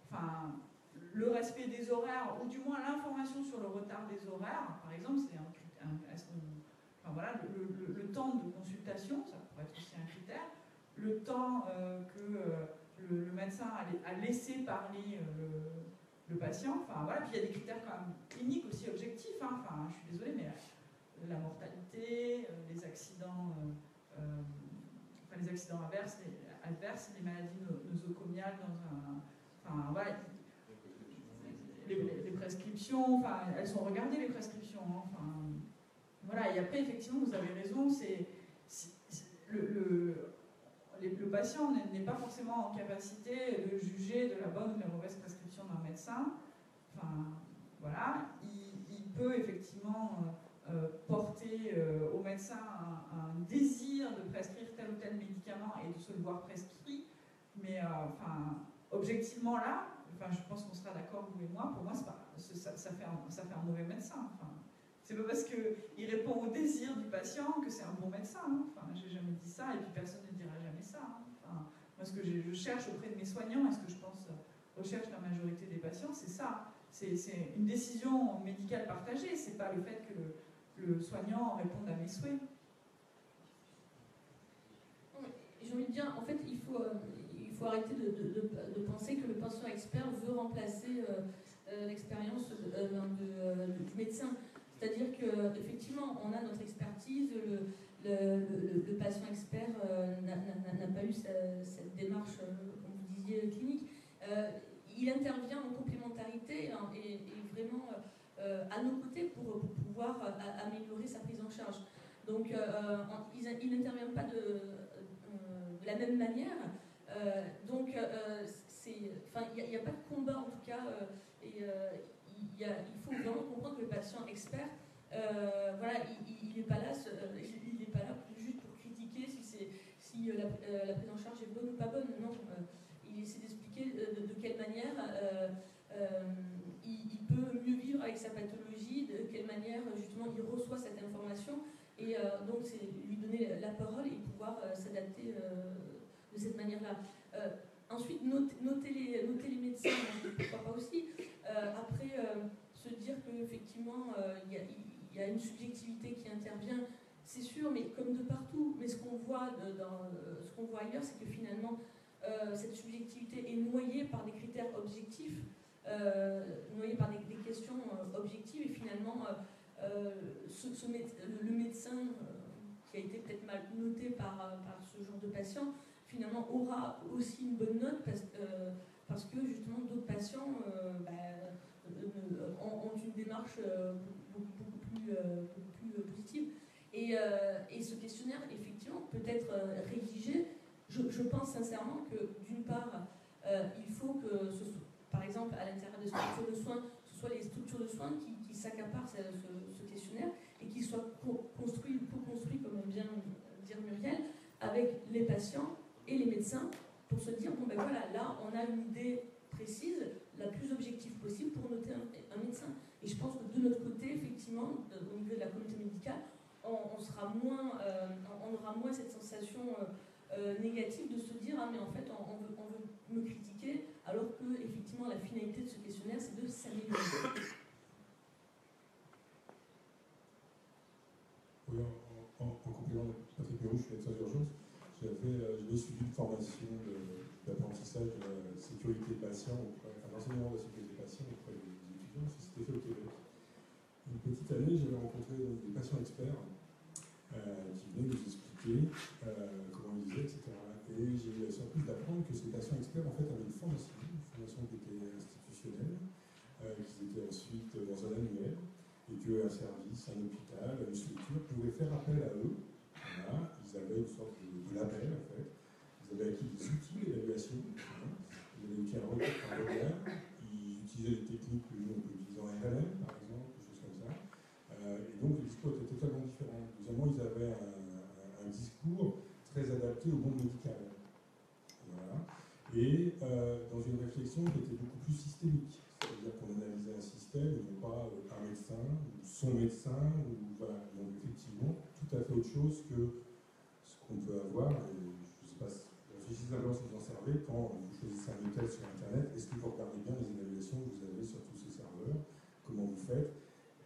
enfin, le respect des horaires, ou du moins l'information sur le retard des horaires. Par exemple, c'est le temps de consultation, ça pourrait être aussi un critère. Le temps que le médecin a laissé parler le patient. Enfin, voilà. Puis il y a des critères quand même cliniques aussi objectifs. Hein. Enfin, je suis désolée, mais la mortalité, les accidents adverses, les maladies nosocomiales enfin, voilà. Les prescriptions, enfin, elles sont regardées les prescriptions. Hein. Enfin, voilà. Et après, effectivement, vous avez raison, le patient n'est pas forcément en capacité de juger de la bonne ou de la mauvaise prescription d'un médecin. Enfin, voilà. Il peut effectivement porter au médecin un désir de prescrire tel ou tel médicament et de se le voir prescrit. Mais objectivement là, je pense qu'on sera d'accord, vous et moi, pour moi, ça fait un mauvais médecin. Enfin, c'est pas parce qu'il répond au désir du patient que c'est un bon médecin. Hein. Enfin, j'ai jamais dit ça et puis personne ne dira jamais ça. Hein. Enfin, moi, ce que je cherche auprès de mes soignants et ce que je pense recherche la majorité des patients, c'est ça. C'est une décision médicale partagée. C'est pas le fait que le soignant réponde à mes souhaits.
J'ai envie de dire, en fait, il faut arrêter de penser que le patient expert veut remplacer l'expérience du médecin. C'est-à-dire qu'effectivement, on a notre expertise, le patient expert n'a pas eu cette démarche, comme vous disiez, clinique. Il intervient en complémentarité et vraiment à nos côtés pour pouvoir améliorer sa prise en charge. Donc, il n'intervient pas de la même manière. Donc, il n'y a pas de combat en tout cas. Il faut vraiment comprendre que le patient expert, voilà, il n'est pas là juste pour critiquer si la prise en charge est bonne ou pas bonne. Non, il essaie d'expliquer de quelle manière il peut mieux vivre avec sa pathologie, de quelle manière justement il reçoit cette information. Et donc, c'est lui donner la parole et pouvoir s'adapter de cette manière-là. Ensuite, noter les médecins, pourquoi pas aussi. Après, se dire qu'effectivement, il y a une subjectivité qui intervient, c'est sûr, mais comme de partout. Mais ce qu'on voit ailleurs, c'est que finalement, cette subjectivité est noyée par des critères objectifs, noyée par des questions objectives, et finalement, le médecin qui a été peut-être mal noté par ce genre de patient, finalement aura aussi une bonne note parce que justement d'autres patients ont une démarche beaucoup plus positive. Et ce questionnaire, effectivement, peut être rédigé. Je pense sincèrement que d'une part, il faut que, par exemple, à l'intérieur des structures de soins, ce soit les structures de soins qui s'accaparent ce questionnaire et qui soient co-construits, comme vient dire Muriel, avec les patients et les médecins pour se dire, bon ben voilà, là on a une idée précise, la plus objective possible pour noter un médecin. Et je pense que de notre côté, effectivement, au niveau de la communauté médicale, on aura moins cette sensation négative de se dire ah mais en fait on veut me critiquer, alors que effectivement la finalité de ce questionnaire c'est de s'améliorer.
Oui, en complément de Patrick Pérou, je suis médecin d'urgence. J'avais suivi une formation d'apprentissage de la sécurité des patients, l'enseignement de la sécurité des patients auprès des étudiants. C'était fait au Québec. Une petite année, j'avais rencontré des patients experts qui venaient nous expliquer comment ils disaient, etc. Et j'ai eu la surprise d'apprendre que ces patients experts en fait avaient une formation qui était institutionnelle, qu'ils étaient ensuite dans un annuaire, et qu'un service, un hôpital, une structure pouvait faire appel à eux. Voilà, ils avaient une sorte de label en fait. Ils avaient acquis des outils d'évaluation. Ils avaient acquis un regard. Ils utilisaient des techniques que nous on peut utiliser en RLM par exemple, des choses comme ça. Et donc le discours était totalement différent. Deuxièmement, ils avaient un discours très adapté au monde médical. Voilà. Et dans une réflexion qui était beaucoup plus systémique. C'est-à-dire qu'on analysait un système et non pas un médecin, ou son médecin, ou voilà. Donc effectivement, tout à fait autre chose que ce qu'on peut avoir, et je ne sais pas, réfléchissez d'abord si vous en servez, quand vous choisissez un hôtel sur Internet, est-ce que vous regardez bien les évaluations que vous avez sur tous ces serveurs, comment vous faites,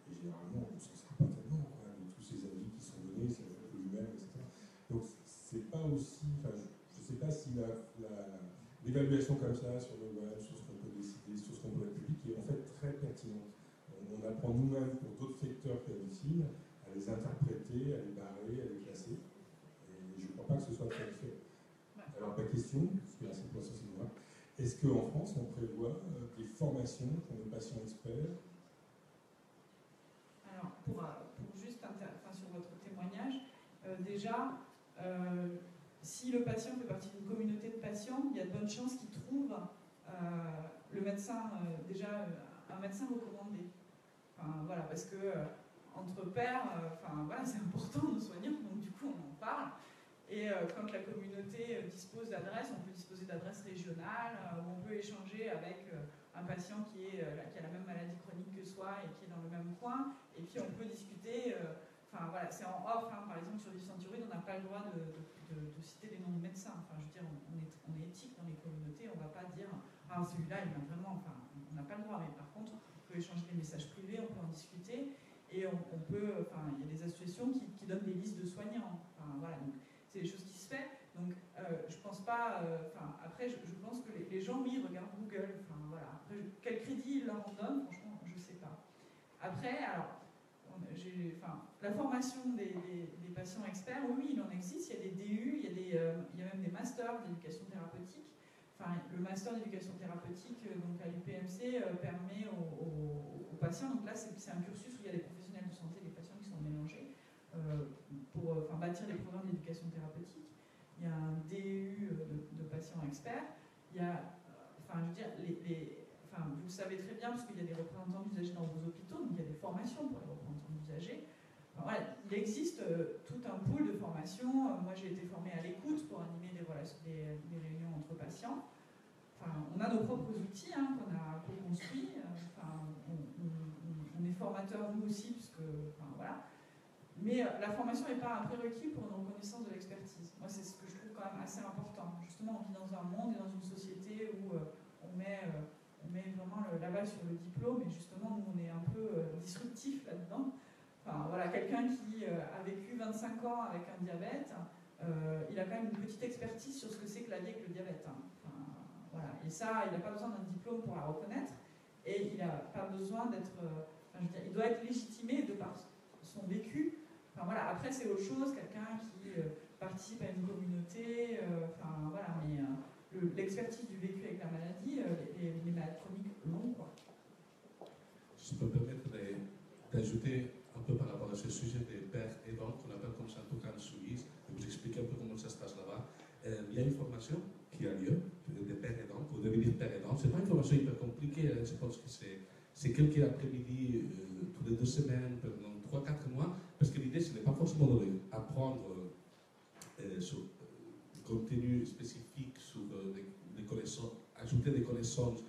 et généralement on ne s'en sert pas tellement, quoi, de tous ces avis qui sont donnés, c'est un peu lui-même, etc. Donc c'est pas aussi, enfin, je ne sais pas si l'évaluation comme ça sur le web, sur ce qu'on peut décider, sur ce qu'on peut être public, est en fait très pertinente. On apprend nous-mêmes pour d'autres secteurs que la médecine à les interpréter, à les barrer, à les classer. Et je ne crois pas que ce soit très différent. Alors ma question, parce que là c'est pour ça c'est moi, est-ce qu'en France on prévoit des formations pour nos patients experts?
Alors pour juste sur votre témoignage, déjà, si le patient fait partie d'une communauté de patients, il y a de bonnes chances qu'il trouve le médecin, un médecin recommandé. Enfin, voilà, parce que entre pairs, voilà, c'est important de soigner, donc du coup on en parle. Et quand la communauté dispose d'adresses, on peut disposer d'adresses régionales, où on peut échanger avec un patient qui a la même maladie chronique que soi et qui est dans le même coin, et puis on peut discuter. Voilà, c'est en off, par exemple sur Dysentery, on n'a pas le droit de citer des noms de médecins. Enfin, je veux dire, on est éthique dans les communautés, on ne va pas dire ah celui-là il m'a vraiment. Enfin, on n'a pas le droit, mais par contre, on peut échanger des messages privés, on peut en discuter, et on peut. Enfin, il y a des associations qui donnent des listes de soignants. Enfin, voilà, donc c'est des choses qui se font. Donc, je pense pas. Après, je pense que les gens, oui, regardent Google. Enfin, voilà. Après, quel crédit ils leur en donnent, franchement, je sais pas. Après, alors. La formation des patients experts, oui, il en existe. Il y a des DU, il y a même des masters d'éducation thérapeutique. Enfin, le master d'éducation thérapeutique donc à l'UPMC permet aux patients, donc là c'est un cursus où il y a des professionnels de santé et des patients qui sont mélangés pour bâtir des programmes d'éducation thérapeutique. Il y a un DU de patients experts. Il y a, je veux dire, vous le savez très bien, parce qu'il y a des représentants d'usagers dans vos hôpitaux, donc il y a des formations pour les représentants d'usagers. Voilà, il existe tout un pool de formation. Moi, j'ai été formée à l'écoute pour animer des réunions entre patients. On a nos propres outils qu'on a co-construits. On est formateurs, nous aussi, puisque, voilà. Mais la formation n'est pas un prérequis pour une reconnaissance de l'expertise. Moi, c'est ce que je trouve quand même assez important. Justement, on vit dans un monde et dans une société où on met vraiment la balle sur le diplôme, et justement, nous, on est un peu disruptif là-dedans. Voilà, quelqu'un qui a vécu 25 ans avec un diabète, il a quand même une petite expertise sur ce que c'est que la vie avec le diabète. Voilà. Et ça, il n'a pas besoin d'un diplôme pour la reconnaître, et il n'a pas besoin d'être... il doit être légitimé de par son vécu. Voilà. Après, c'est autre chose, quelqu'un qui participe à une communauté, voilà, mais... l'expertise du vécu avec la maladie, les maladies chroniques l'ont, quoi.
Je peux me permettre d'ajouter un peu par rapport à ce sujet des pères aidants, qu'on appelle comme ça en tout cas en Suisse, et vous expliquer un peu comment ça se passe là-bas. Il y a une formation qui a lieu, des pères aidants, pour devenir père aidant. C'est pas une formation hyper compliquée, je pense que c'est quelques après-midi, tous les 2 semaines, pendant 3-4 mois, parce que l'idée, ce n'est pas forcément d'apprendre sur contenu spécifique sur des connaissances, ajouter des connaissances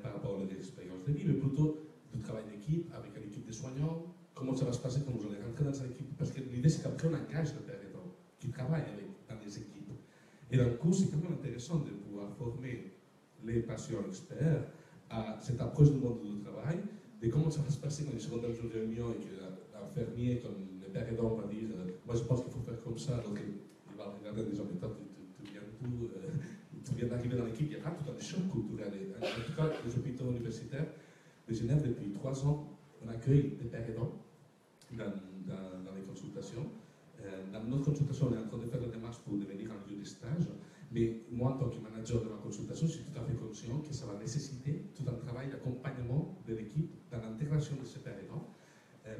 par rapport à leur expérience de vie, mais plutôt du travail d'équipe avec une équipe de soignants, comment ça va se passer quand vous allez rentrer dans une équipe. Parce que l'idée, c'est qu'après, on engage le père aidant qui travaille dans les équipes. Et dans le coup, c'est quand même intéressant de pouvoir former les patients experts à cette approche du monde du travail, de comment ça va se passer quand ils seront dans une réunion et que l'infirmier, comme le père aidant, va dire moi je pense qu'il faut faire comme ça, donc il va regarder des gens, mais toi, tu viens d'arriver dans l'équipe, il y a tout un choc culturel. En tout cas, les hôpitaux universitaires de Genève, depuis 3 ans, on accueille des pères aidants dans les consultations. Dans notre consultation, on est en train de faire la démarche pour devenir un lieu de stage. Mais moi, en tant que manager de ma consultation, je suis tout à fait conscient que ça va nécessiter tout un travail d'accompagnement de l'équipe dans l'intégration de ces pères aidants.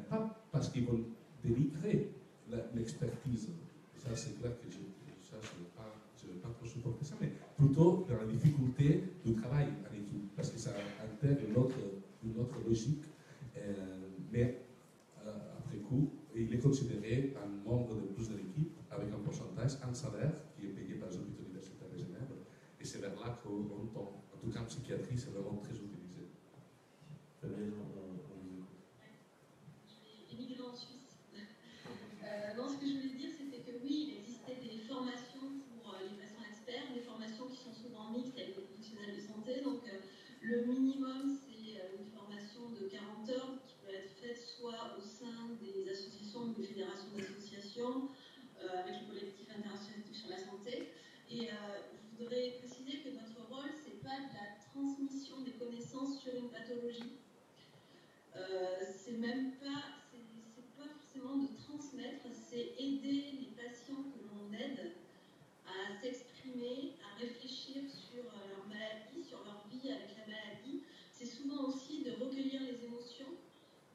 Pas parce qu'ils vont délivrer l'expertise. Ça, c'est clair que je ne vais pas trop supporter ça, mais plutôt dans la difficulté du travail en équipe, parce que ça intègre une autre logique. Mais après coup, il est considéré un membre de plus de l'équipe avec un pourcentage, un salaire qui est payé par les hôpitaux universitaires de Genève. Et c'est vers là qu'on tend. En tout cas, en psychiatrie, c'est vraiment très utilisé.
Je vais émigrer en Suisse. Non, ce que je voulais dire, c'était que oui, il existait des formations pour les patients experts, des formations qui sont souvent mixtes avec les professionnels de santé. Donc, le minimum, c'est une formation de 40 heures qui peut être faite soit au sein des associations ou des fédérations d'associations, avec le collectif international sur la santé. Et je voudrais préciser que notre rôle, ce n'est pas de la transmission des connaissances sur une pathologie. C'est pas forcément de transmettre, c'est aider les patients que l'on aide à s'exprimer, à réfléchir sur leur maladie, sur leur vie avec la maladie. C'est souvent aussi de recueillir les émotions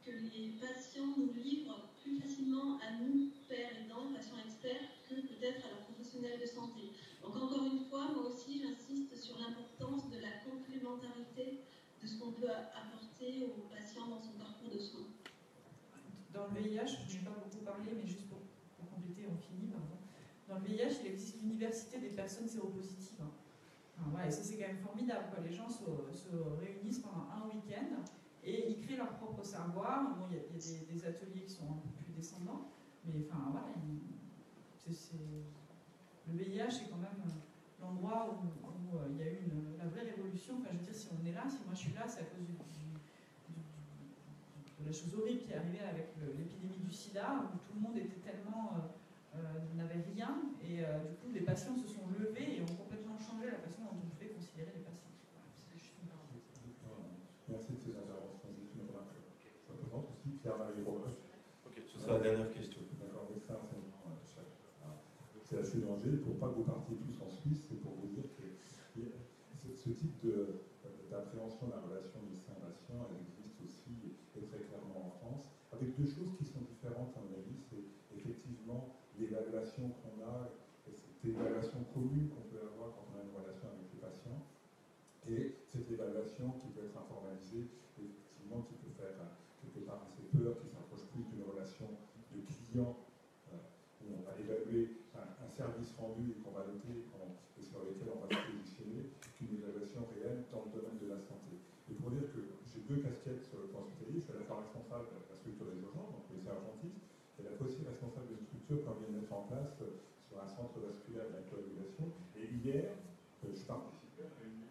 que les patients nous livrent plus facilement à nous, pères aidants, patients experts, que peut-être à leurs professionnels de santé. Donc encore une fois, moi aussi j'insiste sur l'importance de la complémentarité de ce qu'on peut apporter aux patients dans son parcours de soins.
Dans le VIH, je n'ai pas beaucoup parlé, mais juste pour compléter, on finit, pardon. Dans le VIH, il existe l'université des personnes séropositives. Enfin, voilà, et ça c'est quand même formidable, quoi. Les gens se réunissent pendant un week-end et ils créent leur propre savoir. Bon, il y a des ateliers qui sont un peu plus descendants, mais enfin voilà, le VIH c'est quand même l'endroit où il y a eu la vraie révolution. Enfin, je veux dire, si on est là, si moi je suis là, c'est à cause de la chose horrible qui est arrivée avec l'épidémie du sida, où tout le monde était tellement n'avait rien, et du coup les patients se sont levés et ont complètement changé la façon dont on pouvait considérer les patients. Voilà, c'est juste une parenthèse.
Merci de ces interventions. Ça présente aussi Pierre-Marie Roche.
Ok, ce sera la dernière question.
D'accord, médecin enseignant chef. C'est la danger, pour pas que vous partiez tous en Suisse, c'est pour vous dire que ce type d'appréhension de la relation médecin-patient, elle existe aussi et très clairement en France, avec deux choses qui sont différentes à mon avis. C'est effectivement l'évaluation qu'on a, cette évaluation commune qu'on peut avoir quand on a une relation avec les patients, et cette évaluation qui peut être informalisée, effectivement, qui peut faire quelque part assez peur, qui s'approche plus d'une relation de client, où on va évaluer un service rendu et qu'on va noter et sur lequel on va se positionner, qu'une évaluation réelle dans le domaine de la santé. Et pour dire que j'ai deux casquettes sur le plan hospitalier, je suis à la fois responsable de la structure des urgences, donc les urgentistes, et à la fois aussi responsable d'une structure qu'on vient de mettre en place sur un centre vasculaire de la coagulation. Et hier, je participais à une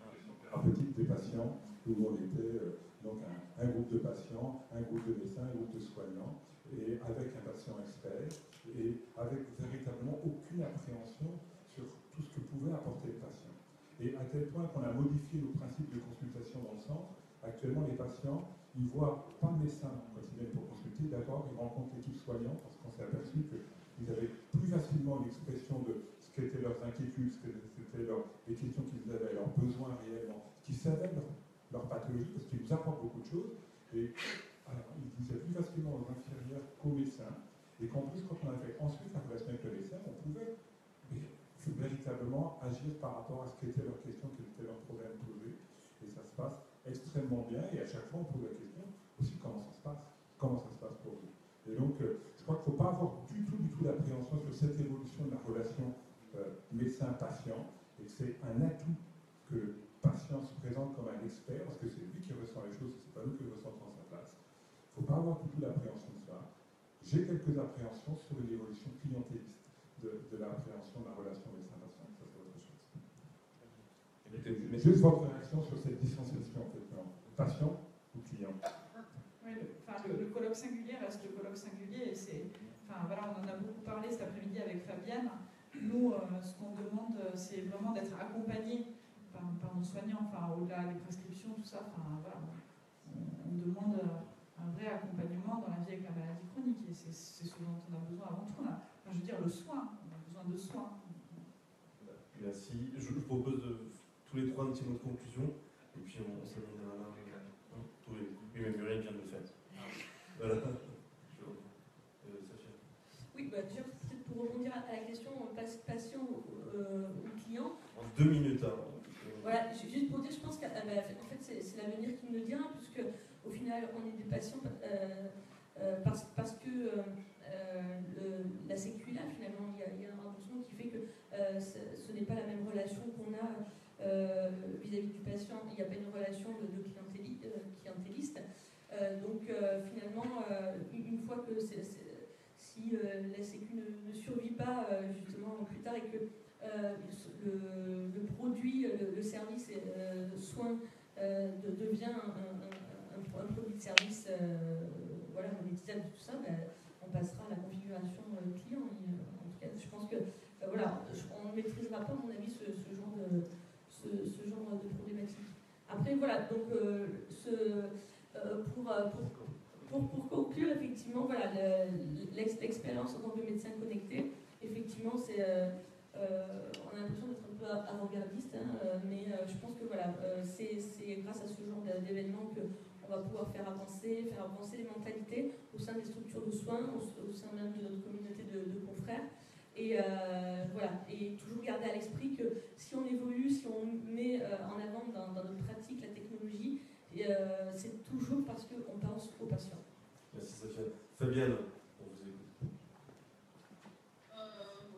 réunion thérapeutique des patients où on était donc un groupe de patients, un groupe de médecins, un groupe de soignants, et avec un patient expert, et avec véritablement aucune appréhension sur tout ce que pouvait apporter le patient. Et à tel point qu'on a modifié nos principes de consultation dans le centre. Actuellement, les patients, ils ne voient pas de médecin quand ils viennent pour consulter. D'abord, ils rencontrent l'équipe soignante parce qu'on s'est aperçu qu'ils avaient plus facilement une expression de ce qu'étaient leurs inquiétudes, ce qu'étaient les questions qu'ils avaient, leurs besoins réellement, qu'ils savaient leur pathologie parce qu'ils nous apportent beaucoup de choses. Et alors, ils disaient plus facilement aux infirmières qu'aux médecins. Et qu'en plus, quand on a fait ensuite la relation avec le médecin, on pouvait véritablement agir par rapport à ce qu'étaient leurs questions, quels étaient leurs problèmes posés. Et ça se passe extrêmement bien. Et à chaque fois, on pose la question aussi comment ça se passe. Comment ça se passe pour vous. Et donc, je crois qu'il ne faut pas avoir du tout d'appréhension sur cette évolution de la relation médecin-patient. Et que c'est un atout que le patient se présente comme un expert, parce que c'est lui qui ressent les choses, c'est pas nous qui le ressentons à sa place. Il ne faut pas avoir du tout l'appréhension de ça. J'ai quelques appréhensions sur l'évolution clientéliste de l'appréhension de la relation médecin-patient. Ça, c'est autre chose. Juste votre réaction sur cette distanciation, en fait, patient ou client.
Oui, le colloque singulier reste le colloque singulier. Voilà, on en a beaucoup parlé cet après-midi avec Fabienne. Nous, ce qu'on demande, c'est vraiment d'être accompagné par nos soignants, au-delà des prescriptions, tout ça. Voilà, on demande un vrai accompagnement dans la vie avec la maladie chronique. Et c'est ce dont on a besoin avant tout. Je veux dire, le soin. On a besoin de soins.
Merci. Je vous propose tous les trois un petit mot de conclusion. Et puis on s'amènera là. Oui, mais Muriel vient de le faire. Voilà. Safia.
Oui, déjà, peut-être pour rebondir à la question patient ou client.
En 2 minutes.
Voilà, juste pour dire, je pense qu'en fait, c'est l'avenir qui nous le dira, puisque au final, on est des patients parce que la sécu là, finalement, il y a un remboursement qui fait que ce n'est pas la même relation qu'on a vis-à-vis du patient. Il n'y a pas une relation de clientéliste. Donc finalement, une fois que si la sécu ne survit pas justement plus tard et que le produit, le service soin devient un produit de service monétisable, tout ça, on passera à la configuration client. En tout cas, je pense que on ne maîtrisera pas, à mon avis, ce genre de problématique. Après, voilà, donc pour conclure, effectivement, voilà, l'expérience en tant que médecin connecté, effectivement, on a l'impression d'être un peu avant-gardiste, mais je pense que voilà, c'est grâce à ce genre d'événements qu'on va pouvoir faire avancer les mentalités au sein des structures de soins, au sein même de notre communauté de confrères. Et voilà, et toujours garder à l'esprit que si on évolue, si on met en avant dans notre pratique la technologie, c'est toujours parce qu'on pense aux patients.
Merci Safia. Fabienne, on vous écoute.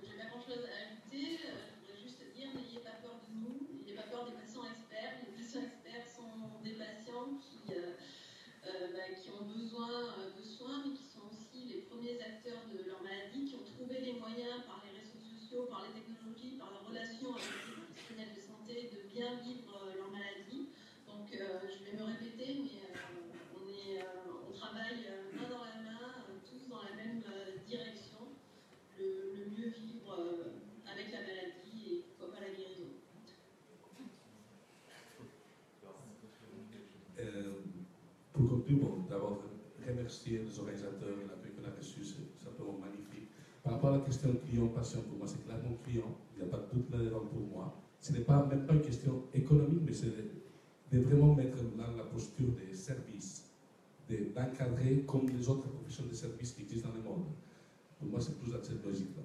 J'ai pas grand-chose à ajouter. Je voudrais juste dire, n'ayez pas peur de nous, n'ayez pas peur des patients experts. Les patients experts sont des patients qui ont besoin de soins, mais qui sont aussi les premiers acteurs de leur maladie, qui ont trouvé les moyens par les réseaux sociaux, par les technologies, par leur relation avec les professionnels de santé, de bien vivre leur maladie. Donc je vais me répéter, mais on travaille main dans la main, tous dans la même direction, le mieux vivre avec la maladie et pourquoi pas la guérison.
Pour conclure, d'abord remercier les organisateurs et l'accueil qu'on a reçu, c'est simplement magnifique. Par rapport à la question client-patient, pour moi, c'est clairement client, il n'y a pas de doute là-dedans pour moi. Ce n'est pas même pas une question économique, mais c'est de vraiment mettre là la posture des services, d'encadrer comme les autres professions de services qui existent dans le monde. Pour moi, c'est plus dans cette logique-là.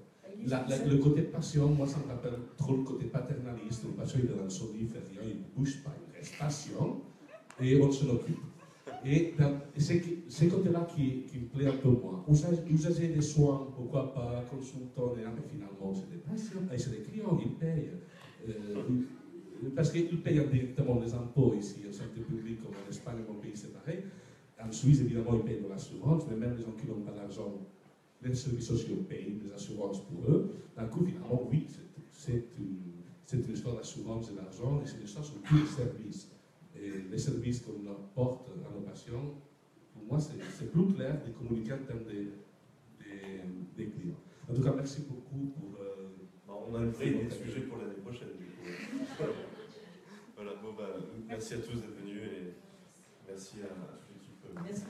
Le côté patient, moi, ça me rappelle trop le côté paternaliste. Le patient, il est dans son lit, il fait rien, il ne bouge pas, il reste patient et on s'en occupe. Et c'est ce côté-là qui me plaît un peu moins. Usager des soins, pourquoi pas, consultant, mais finalement, c'est des patients, et c'est des clients, ils payent. Parce qu'ils payent indirectement les impôts ici, en santé publique, comme en Espagne, mon pays, c'est pareil. En Suisse, évidemment, ils payent de l'assurance, mais même les gens qui n'ont pas d'argent, les services sociaux payent des assurances pour eux. D'un coup, finalement, oui, c'est une histoire d'assurance et d'argent, et c'est une histoire sur tous les services. Et les services qu'on apporte à nos patients, pour moi, c'est plus clair de communiquer en termes des clients. En tout cas, merci beaucoup pour...
on a une vraie idée de sujet pour l'année prochaine, du coup. Voilà, merci à tous d'être venus et merci à toute l'équipe.
Merci.